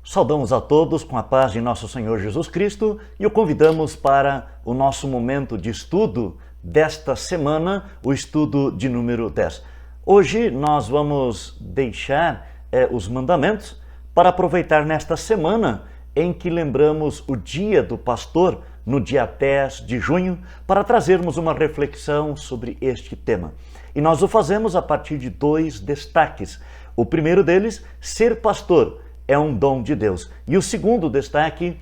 Saudamos a todos com a paz de nosso Senhor Jesus Cristo e o convidamos para o nosso momento de estudo desta semana, o estudo de número 10. Hoje nós vamos deixar os mandamentos para aproveitar nesta semana em que lembramos o Dia do Pastor, no dia 10 de junho, para trazermos uma reflexão sobre este tema. E nós o fazemos a partir de dois destaques. O primeiro deles, ser pastor é um dom de Deus. E o segundo destaque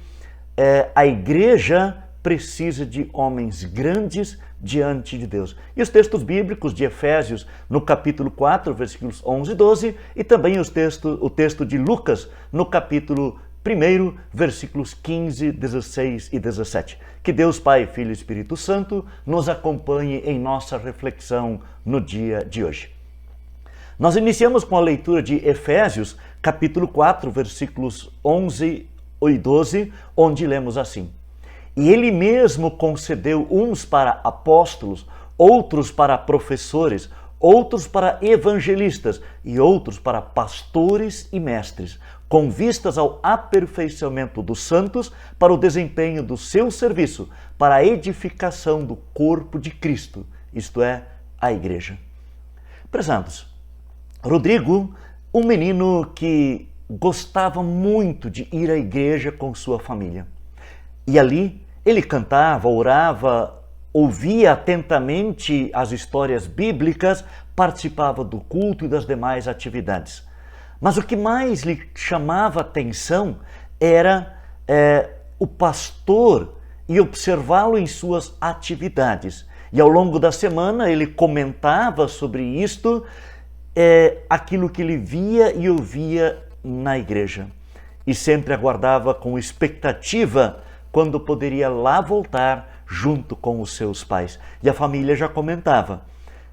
é a igreja precisa de homens grandes diante de Deus. E os textos bíblicos de Efésios, no capítulo 4, versículos 11 e 12, e também o texto de Lucas, no capítulo 1, versículos 15, 16 e 17. Que Deus Pai, Filho e Espírito Santo nos acompanhe em nossa reflexão no dia de hoje. Nós iniciamos com a leitura de Efésios, capítulo 4, versículos 11 e 12, onde lemos assim: E ele mesmo concedeu uns para apóstolos, outros para professores, outros para evangelistas e outros para pastores e mestres, com vistas ao aperfeiçoamento dos santos, para o desempenho do seu serviço, para a edificação do corpo de Cristo, isto é, a igreja. Prezados, Rodrigo, um menino que gostava muito de ir à igreja com sua família. E ali ele cantava, orava, ouvia atentamente as histórias bíblicas, participava do culto e das demais atividades. Mas o que mais lhe chamava atenção era o pastor e observá-lo em suas atividades. E ao longo da semana ele comentava sobre isto, aquilo que ele via e ouvia na igreja. E sempre aguardava com expectativa quando poderia lá voltar junto com os seus pais. E a família já comentava: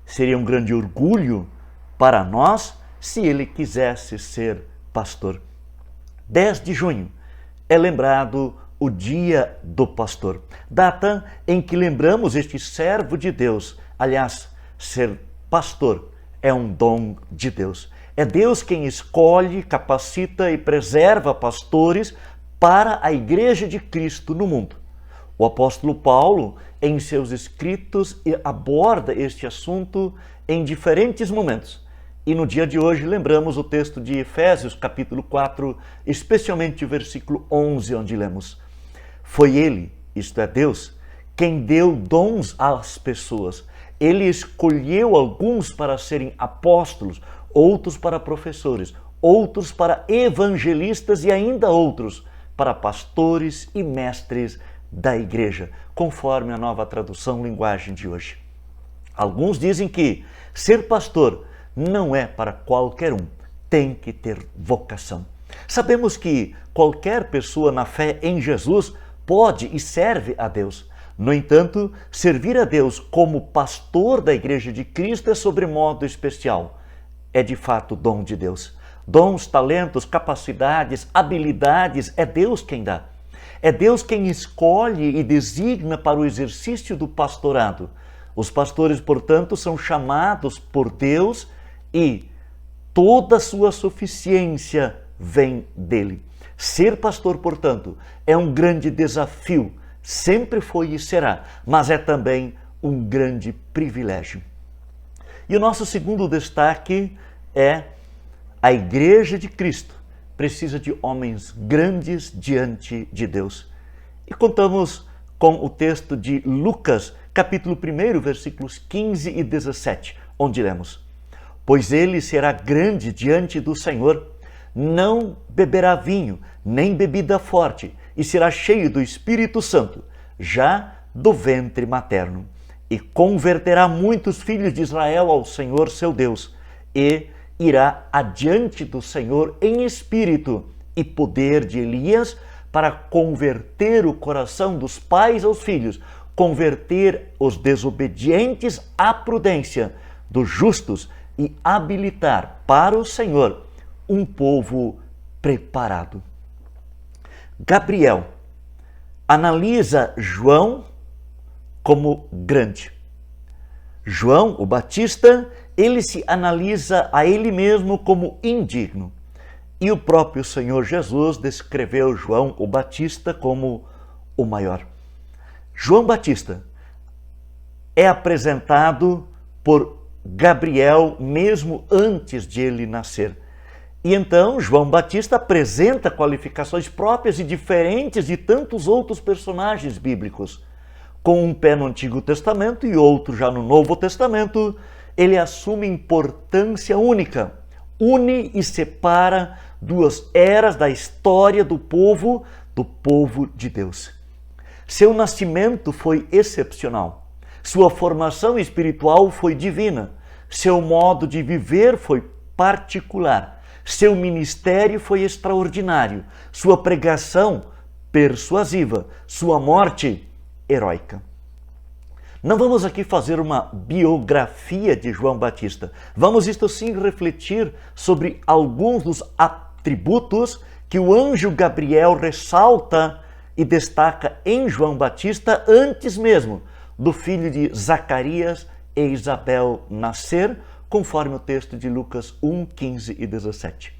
seria um grande orgulho para nós se ele quisesse ser pastor. 10 de junho é lembrado o Dia do Pastor, data em que lembramos este servo de Deus. Aliás, ser pastor é um dom de Deus. É Deus quem escolhe, capacita e preserva pastores para a Igreja de Cristo no mundo. O apóstolo Paulo, em seus escritos, aborda este assunto em diferentes momentos. E no dia de hoje lembramos o texto de Efésios, capítulo 4, especialmente o versículo 11, onde lemos: Foi Ele, isto é Deus, quem deu dons às pessoas. Ele escolheu alguns para serem apóstolos, outros para professores, outros para evangelistas e ainda outros para pastores e mestres da igreja, conforme a Nova Tradução Linguagem de hoje. Alguns dizem que ser pastor não é para qualquer um, tem que ter vocação. Sabemos que qualquer pessoa na fé em Jesus pode e serve a Deus. No entanto, servir a Deus como pastor da Igreja de Cristo é sobremodo especial. É de fato dom de Deus. Dons, talentos, capacidades, habilidades, é Deus quem dá. É Deus quem escolhe e designa para o exercício do pastorado. Os pastores, portanto, são chamados por Deus e toda a sua suficiência vem dele. Ser pastor, portanto, é um grande desafio. Sempre foi e será, mas é também um grande privilégio. E o nosso segundo destaque é: a Igreja de Cristo precisa de homens grandes diante de Deus. E contamos com o texto de Lucas, capítulo 1, versículos 15 e 17, onde lemos: Pois ele será grande diante do Senhor, não beberá vinho, nem bebida forte, e será cheio do Espírito Santo, já do ventre materno. E converterá muitos filhos de Israel ao Senhor seu Deus, e irá adiante do Senhor em espírito e poder de Elias, para converter o coração dos pais aos filhos, converter os desobedientes à prudência, dos justos, e habilitar para o Senhor um povo preparado. Gabriel analisa João como grande. João, o Batista, ele se analisa a ele mesmo como indigno. E o próprio Senhor Jesus descreveu João o Batista como o maior. João Batista é apresentado por Gabriel mesmo antes de ele nascer. E então João Batista apresenta qualificações próprias e diferentes de tantos outros personagens bíblicos. Com um pé no Antigo Testamento e outro já no Novo Testamento, ele assume importância única, une e separa duas eras da história do povo de Deus. Seu nascimento foi excepcional, sua formação espiritual foi divina, seu modo de viver foi particular, seu ministério foi extraordinário, sua pregação persuasiva, sua morte heróica. Não vamos aqui fazer uma biografia de João Batista. Vamos, isto sim, refletir sobre alguns dos atributos que o anjo Gabriel ressalta e destaca em João Batista antes mesmo do filho de Zacarias e Isabel nascer, conforme o texto de Lucas 1, 15 e 17.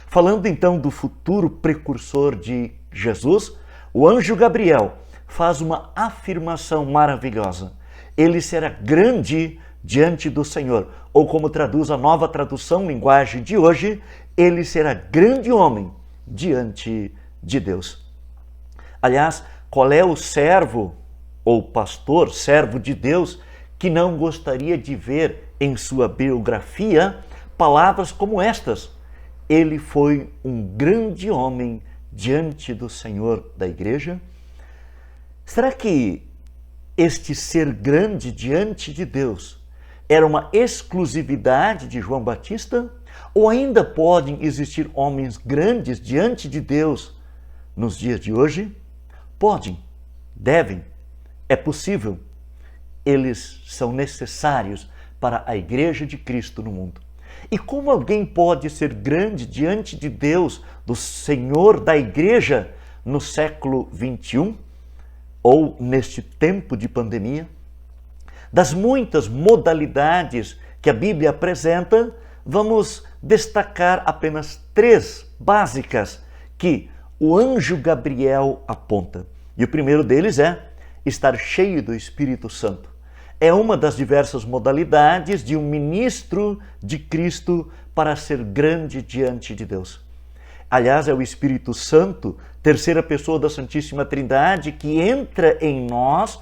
Falando então do futuro precursor de Jesus, o anjo Gabriel faz uma afirmação maravilhosa. Ele será grande diante do Senhor, ou como traduz a Nova Tradução, linguagem de hoje, ele será grande homem diante de Deus. Aliás, qual é o servo ou pastor, servo de Deus, que não gostaria de ver em sua biografia palavras como estas? Ele foi um grande homem diante do Senhor da igreja. Será que este ser grande diante de Deus era uma exclusividade de João Batista? Ou ainda podem existir homens grandes diante de Deus nos dias de hoje? Podem, devem, é possível. Eles são necessários para a Igreja de Cristo no mundo. E como alguém pode ser grande diante de Deus, do Senhor da Igreja, no século 21? Ou neste tempo de pandemia? Das muitas modalidades que a Bíblia apresenta, vamos destacar apenas 3 básicas que o anjo Gabriel aponta. E o primeiro deles é estar cheio do Espírito Santo. É uma das diversas modalidades de um ministro de Cristo para ser grande diante de Deus. Aliás, é o Espírito Santo, terceira pessoa da Santíssima Trindade, que entra em nós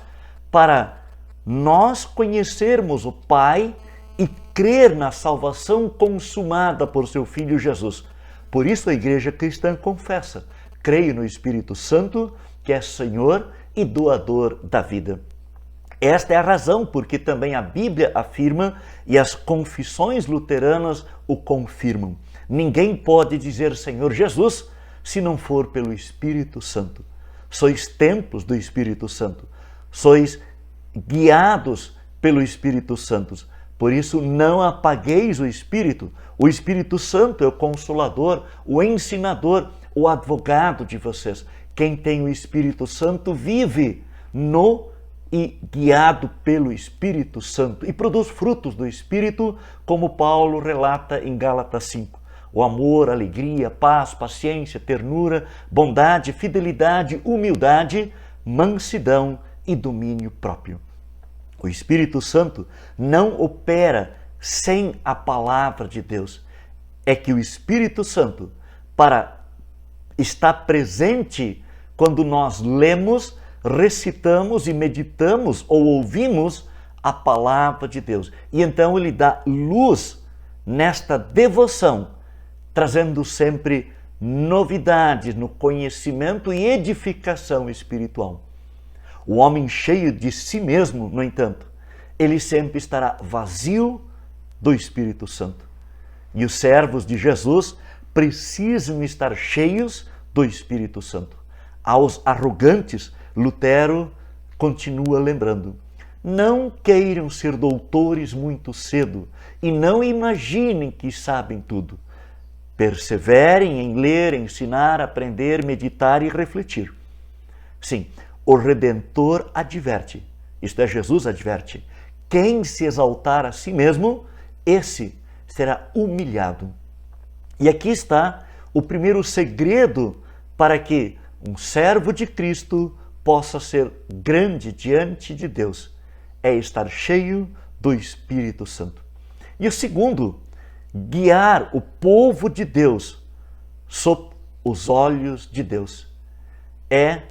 para nós conhecermos o Pai e crer na salvação consumada por seu Filho Jesus. Por isso a Igreja Cristã confessa: creio no Espírito Santo, que é Senhor e doador da vida. Esta é a razão porque também a Bíblia afirma e as confissões luteranas o confirmam. Ninguém pode dizer Senhor Jesus se não for pelo Espírito Santo. Sois templos do Espírito Santo. Sois guiados pelo Espírito Santo. Por isso, não apagueis o Espírito. O Espírito Santo é o consolador, o ensinador, o advogado de vocês. Quem tem o Espírito Santo vive no e guiado pelo Espírito Santo e produz frutos do Espírito, como Paulo relata em Gálatas 5. O amor, alegria, paz, paciência, ternura, bondade, fidelidade, humildade, mansidão e domínio próprio. O Espírito Santo não opera sem a palavra de Deus. É que o Espírito Santo, para estar presente quando nós lemos, recitamos e meditamos ou ouvimos a palavra de Deus. E então ele dá luz nesta devoção, trazendo sempre novidades no conhecimento e edificação espiritual. O homem cheio de si mesmo, no entanto, ele sempre estará vazio do Espírito Santo. E os servos de Jesus precisam estar cheios do Espírito Santo. Aos arrogantes, Lutero continua lembrando: não queiram ser doutores muito cedo e não imaginem que sabem tudo. Perseverem em ler, ensinar, aprender, meditar e refletir. Sim, o Redentor adverte, isto é, Jesus adverte: quem se exaltar a si mesmo, esse será humilhado. E aqui está o primeiro segredo para que um servo de Cristo possa ser grande diante de Deus é estar cheio do Espírito Santo. E o segundo, guiar o povo de Deus sob os olhos de Deus. É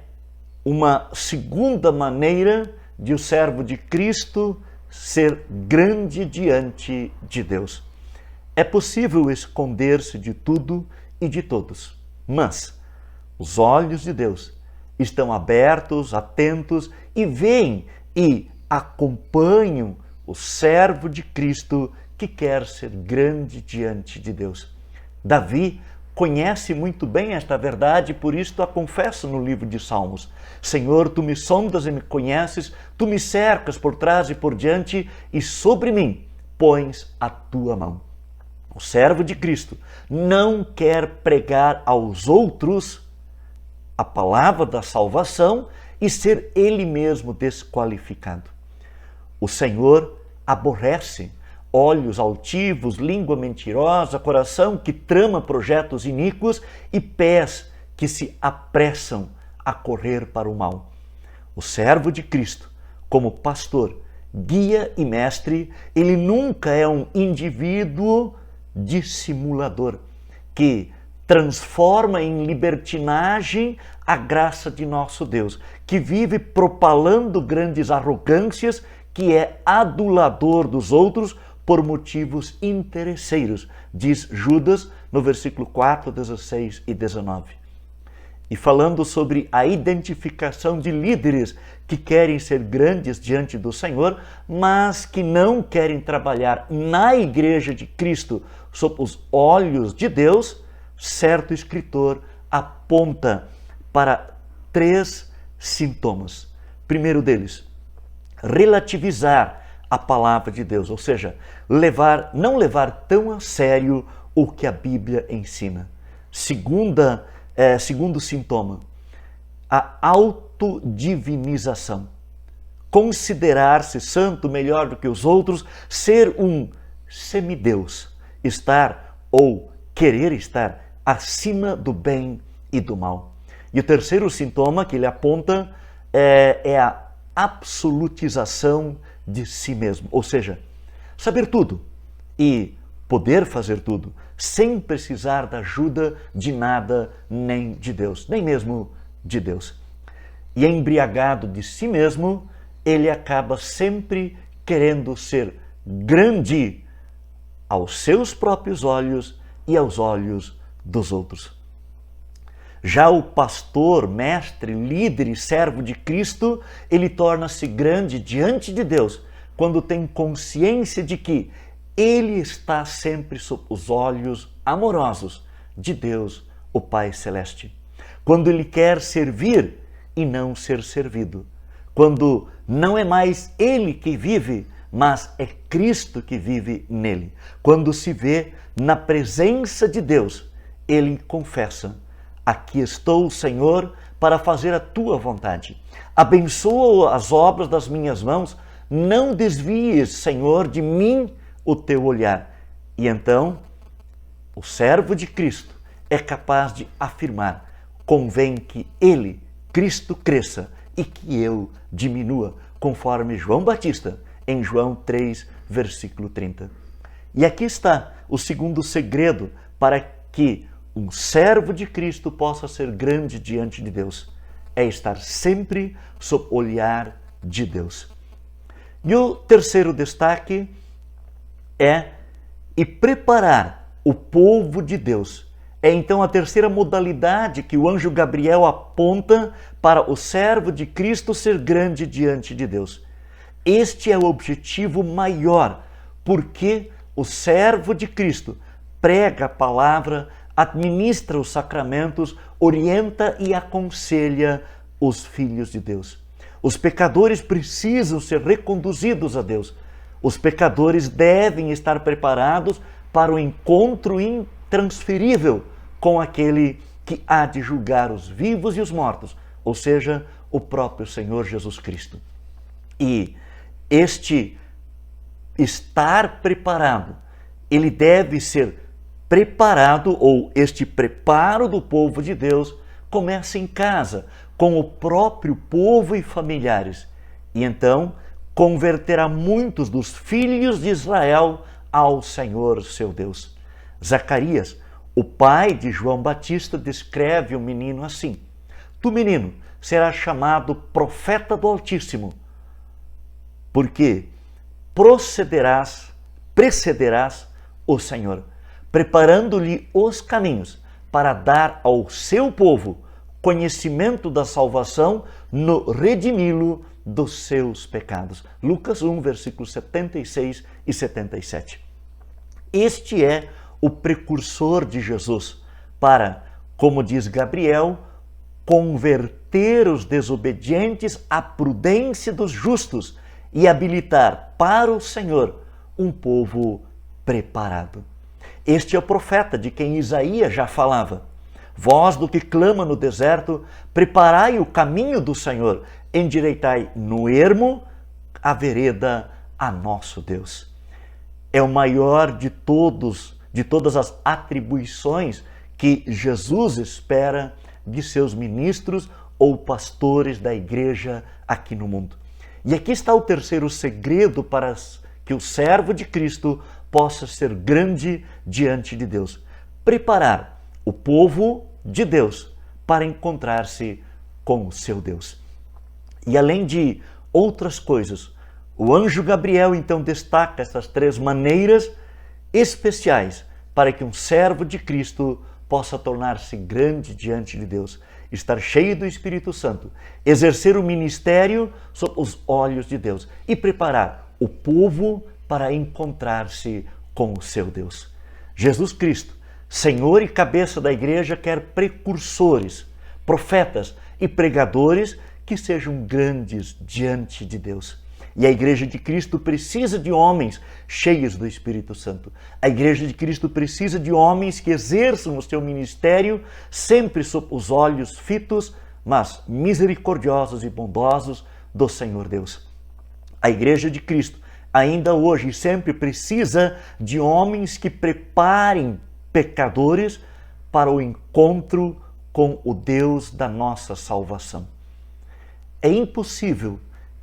uma segunda maneira de o servo de Cristo ser grande diante de Deus. É possível esconder-se de tudo e de todos, mas os olhos de Deus estão abertos, atentos e veem e acompanham o servo de Cristo que quer ser grande diante de Deus. Davi conhece muito bem esta verdade, por isso a confessa no livro de Salmos. Senhor, tu me sondas e me conheces, tu me cercas por trás e por diante e sobre mim pões a tua mão. O servo de Cristo não quer pregar aos outros a palavra da salvação e ser ele mesmo desqualificado. O Senhor aborrece olhos altivos, língua mentirosa, coração que trama projetos iníquos e pés que se apressam a correr para o mal. O servo de Cristo, como pastor, guia e mestre, ele nunca é um indivíduo dissimulador que transforma em libertinagem a graça de nosso Deus, que vive propalando grandes arrogâncias, que é adulador dos outros por motivos interesseiros, diz Judas no versículo 4, 16 e 19. E falando sobre a identificação de líderes que querem ser grandes diante do Senhor, mas que não querem trabalhar na igreja de Cristo sob os olhos de Deus, certo escritor aponta para 3 sintomas. Primeiro deles, relativizar a palavra de Deus, ou seja, não levar tão a sério o que a Bíblia ensina. Segundo sintoma, a autodivinização. Considerar-se santo, melhor do que os outros, ser um semideus, estar ou querer estar acima do bem e do mal. E o terceiro sintoma que ele aponta é a absolutização de si mesmo, ou seja, saber tudo e poder fazer tudo, sem precisar da ajuda de nada, nem de Deus, nem mesmo de Deus. E embriagado de si mesmo, ele acaba sempre querendo ser grande aos seus próprios olhos e aos olhos dos outros. Já o pastor, mestre, líder e servo de Cristo, ele torna-se grande diante de Deus quando tem consciência de que ele está sempre sob os olhos amorosos de Deus, o Pai Celeste. Quando ele quer servir e não ser servido. Quando não é mais ele que vive, mas é Cristo que vive nele. Quando se vê na presença de Deus, ele confessa: aqui estou, Senhor, para fazer a tua vontade. Abençoa as obras das minhas mãos, não desvies, Senhor, de mim o teu olhar. E então, o servo de Cristo é capaz de afirmar: convém que ele, Cristo, cresça e que eu diminua, conforme João Batista, em João 3, versículo 30. E aqui está o segundo segredo para que um servo de Cristo possa ser grande diante de Deus. É estar sempre sob o olhar de Deus. E o terceiro destaque é preparar o povo de Deus. É então a terceira modalidade que o anjo Gabriel aponta para o servo de Cristo ser grande diante de Deus. Este é o objetivo maior, porque o servo de Cristo prega a palavra, administra os sacramentos, orienta e aconselha os filhos de Deus. Os pecadores precisam ser reconduzidos a Deus. Os pecadores devem estar preparados para o encontro intransferível com aquele que há de julgar os vivos e os mortos, ou seja, o próprio Senhor Jesus Cristo. E este estar preparado, ele deve ser preparado, ou este preparo do povo de Deus, começa em casa, com o próprio povo e familiares. E então converterá muitos dos filhos de Israel ao Senhor seu Deus. Zacarias, o pai de João Batista, descreve o menino assim: Tu, menino, serás chamado profeta do Altíssimo, porque precederás o Senhor, preparando-lhe os caminhos para dar ao seu povo conhecimento da salvação no redimi-lo dos seus pecados. Lucas 1, versículos 76 e 77. Este é o precursor de Jesus para, como diz Gabriel, converter os desobedientes à prudência dos justos e habilitar para o Senhor um povo preparado. Este é o profeta de quem Isaías já falava. Voz do que clama no deserto, preparai o caminho do Senhor, endireitai no ermo a vereda a nosso Deus. É o maior de todas as atribuições que Jesus espera de seus ministros ou pastores da igreja aqui no mundo. E aqui está o terceiro segredo para que o servo de Cristo possa ser grande diante de Deus: preparar o povo de Deus para encontrar-se com o seu Deus. E além de outras coisas, o anjo Gabriel então destaca essas três maneiras especiais para que um servo de Cristo possa tornar-se grande diante de Deus: estar cheio do Espírito Santo, exercer o ministério sob os olhos de Deus e preparar o povo para encontrar-se com o seu Deus. Jesus Cristo, Senhor e cabeça da igreja, quer precursores, profetas e pregadores que sejam grandes diante de Deus. E a igreja de Cristo precisa de homens cheios do Espírito Santo. A igreja de Cristo precisa de homens que exerçam o seu ministério sempre sob os olhos fitos, mas misericordiosos e bondosos do Senhor Deus. A igreja de Cristo ainda hoje e sempre precisa de homens que preparem pecadores para o encontro com o Deus da nossa salvação. É impossível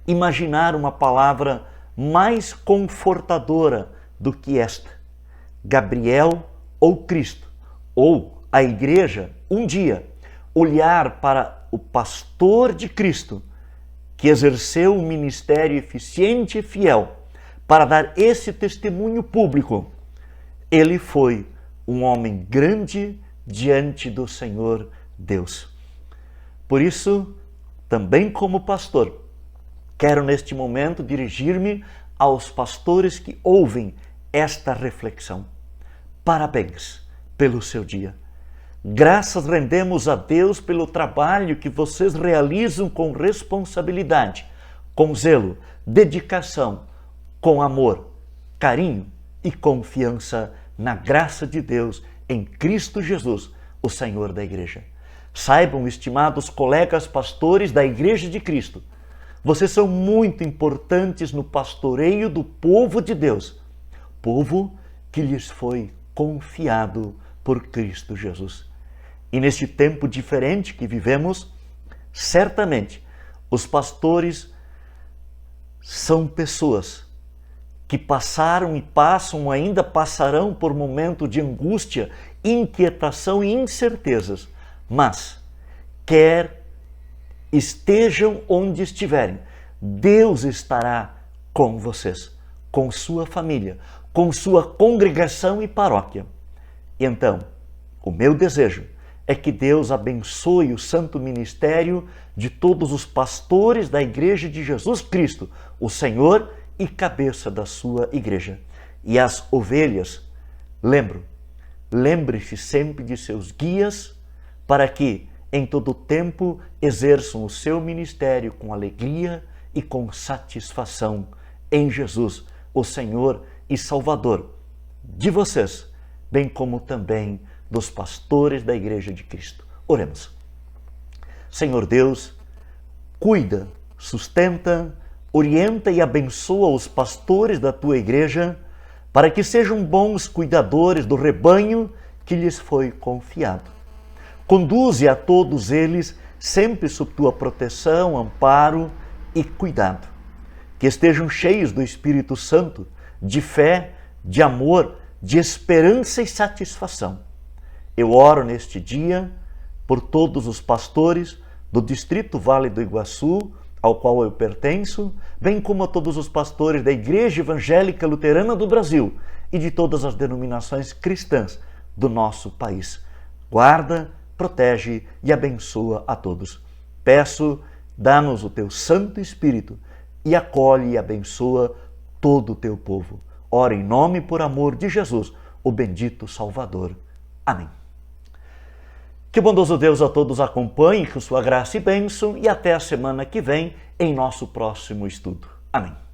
imaginar uma palavra mais confortadora do que esta: Gabriel ou Cristo, ou a igreja, um dia, olhar para o pastor de Cristo, que exerceu um ministério eficiente e fiel, para dar esse testemunho público. Ele foi um homem grande diante do Senhor Deus. Por isso, também como pastor, quero neste momento dirigir-me aos pastores que ouvem esta reflexão. Parabéns pelo seu dia. Graças rendemos a Deus pelo trabalho que vocês realizam com responsabilidade, com zelo, dedicação, com amor, carinho e confiança na graça de Deus em Cristo Jesus, o Senhor da igreja. Saibam, estimados colegas pastores da Igreja de Cristo, vocês são muito importantes no pastoreio do povo de Deus, povo que lhes foi confiado por Cristo Jesus. E neste tempo diferente que vivemos, certamente os pastores são pessoas que passaram e passam, ainda passarão por momento de angústia, inquietação e incertezas, mas quer estejam onde estiverem, Deus estará com vocês, com sua família, com sua congregação e paróquia. Então, o meu desejo é que Deus abençoe o santo ministério de todos os pastores da Igreja de Jesus Cristo, o Senhor e cabeça da sua igreja. E as ovelhas, lembre-se sempre de seus guias, para que em todo tempo exerçam o seu ministério com alegria e com satisfação em Jesus, o Senhor e Salvador de vocês, bem como também dos pastores da Igreja de Cristo. Oremos. Senhor Deus, cuida, sustenta, orienta e abençoa os pastores da tua igreja para que sejam bons cuidadores do rebanho que lhes foi confiado. Conduze a todos eles sempre sob tua proteção, amparo e cuidado. Que estejam cheios do Espírito Santo, de fé, de amor, de esperança e satisfação. Eu oro neste dia por todos os pastores do Distrito Vale do Iguaçu, ao qual eu pertenço, bem como a todos os pastores da Igreja Evangélica Luterana do Brasil e de todas as denominações cristãs do nosso país. Guarda, protege e abençoa a todos. Peço, dá-nos o teu Santo Espírito e acolhe e abençoa todo o teu povo. Ora em nome e por amor de Jesus, o bendito Salvador. Amém. Que o bondoso Deus a todos acompanhe com sua graça e bênção e até a semana que vem em nosso próximo estudo. Amém.